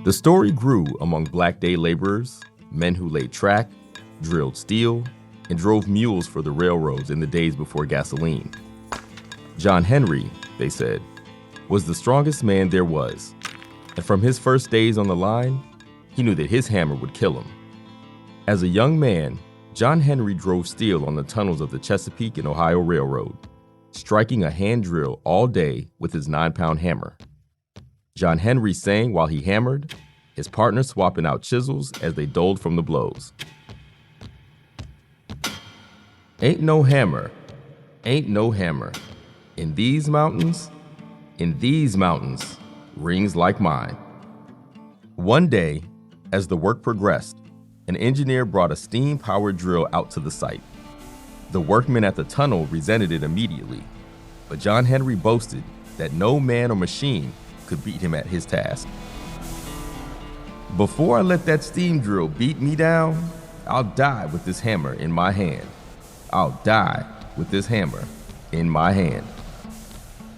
The story grew among black day laborers, men who laid track, drilled steel, and drove mules for the railroads in the days before gasoline. John Henry, they said, was the strongest man there was, and from his first days on the line, he knew that his hammer would kill him. As a young man, John Henry drove steel on the tunnels of the Chesapeake and Ohio Railroad, striking a hand drill all day with his 9-pound hammer. John Henry sang while he hammered, his partner swapping out chisels as they doled from the blows. Ain't no hammer, in these mountains, rings like mine. One day, as the work progressed, an engineer brought a steam-powered drill out to the site. The workmen at the tunnel resented it immediately, but John Henry boasted that no man or machine could beat him at his task. Before I let that steam drill beat me down, I'll die with this hammer in my hand.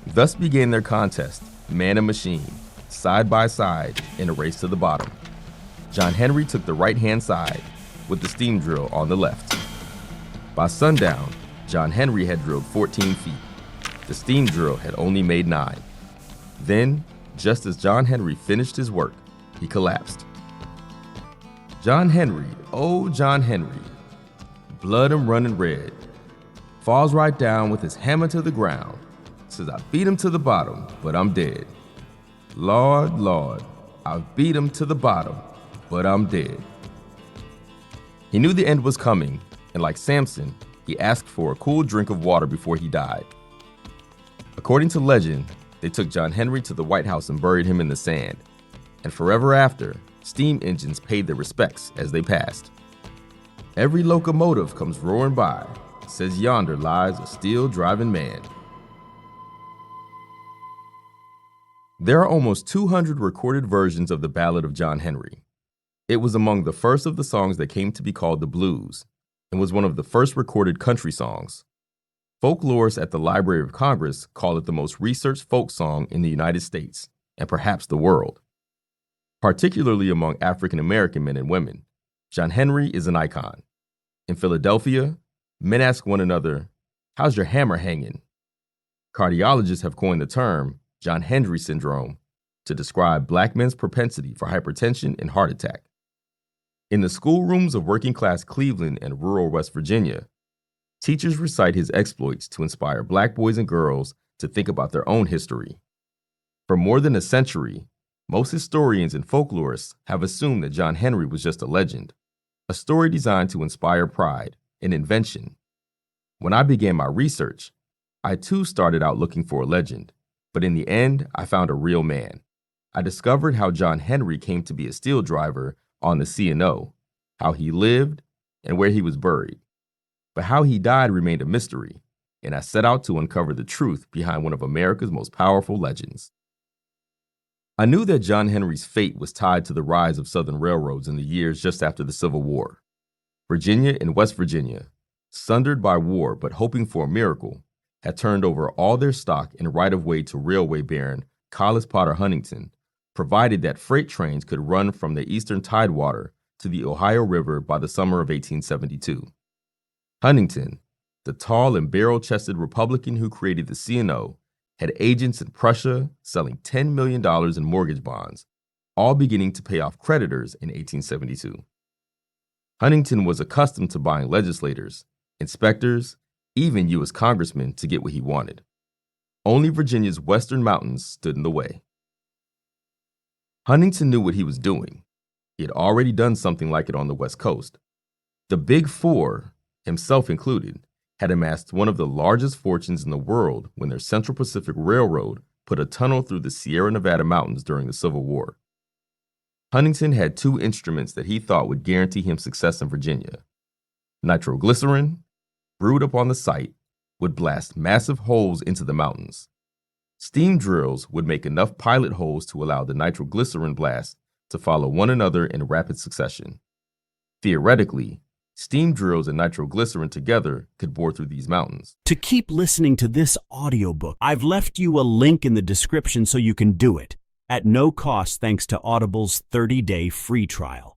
Thus began their contest, man and machine, side by side in a race to the bottom. John Henry took the right-hand side, with the steam drill on the left. By sundown, John Henry had drilled 14 feet. The steam drill had only made 9. Then, just as John Henry finished his work, he collapsed. John Henry, oh John Henry, blood him running red, falls right down with his hammer to the ground, says I beat him to the bottom, but I'm dead. Lord, Lord, I've beat him to the bottom, but I'm dead. He knew the end was coming, and like Samson, he asked for a cool drink of water before he died. According to legend, they took John Henry to the White House and buried him in the sand, and forever after, steam engines paid their respects as they passed. Every locomotive comes roaring by, says yonder lies a steel driving man. There are almost 200 recorded versions of the Ballad of John Henry. It was among the first of the songs that came to be called the blues, and was one of the first recorded country songs. Folklorists at the Library of Congress call it the most researched folk song in the United States, and perhaps the world. Particularly among African American men and women, John Henry is an icon. In Philadelphia, men ask one another, "How's your hammer hanging?" Cardiologists have coined the term John Henry syndrome to describe black men's propensity for hypertension and heart attack. In the schoolrooms of working-class Cleveland and rural West Virginia, teachers recite his exploits to inspire black boys and girls to think about their own history. For more than a century, most historians and folklorists have assumed that John Henry was just a legend, a story designed to inspire pride and invention. When I began my research, I too started out looking for a legend, but in the end, I found a real man. I discovered how John Henry came to be a steel driver on the C&O, how he lived, and where he was buried. But how he died remained a mystery, and I set out to uncover the truth behind one of America's most powerful legends. I knew that John Henry's fate was tied to the rise of Southern railroads in the years just after the Civil War. Virginia and West Virginia, sundered by war but hoping for a miracle, had turned over all their stock and right-of-way to railway baron Collis Potter Huntington, provided that freight trains could run from the eastern tidewater to the Ohio River by the summer of 1872. Huntington, the tall and barrel-chested Republican who created the C&O, had agents in Prussia selling $10 million in mortgage bonds, all beginning to pay off creditors in 1872. Huntington was accustomed to buying legislators, inspectors, even U.S. congressmen to get what he wanted. Only Virginia's western mountains stood in the way. Huntington knew what he was doing. He had already done something like it on the West Coast. The Big Four, himself included, had amassed one of the largest fortunes in the world when their Central Pacific Railroad put a tunnel through the Sierra Nevada mountains during the Civil War. Huntington had 2 instruments that he thought would guarantee him success in Virginia. Nitroglycerin, brewed up on the site, would blast massive holes into the mountains. Steam drills would make enough pilot holes to allow the nitroglycerin blast to follow one another in rapid succession. Theoretically, Steam drills and nitroglycerin together could bore through these mountains. To keep listening to this audiobook, I've left you a link in the description so you can do it, at no cost thanks to Audible's 30-day free trial.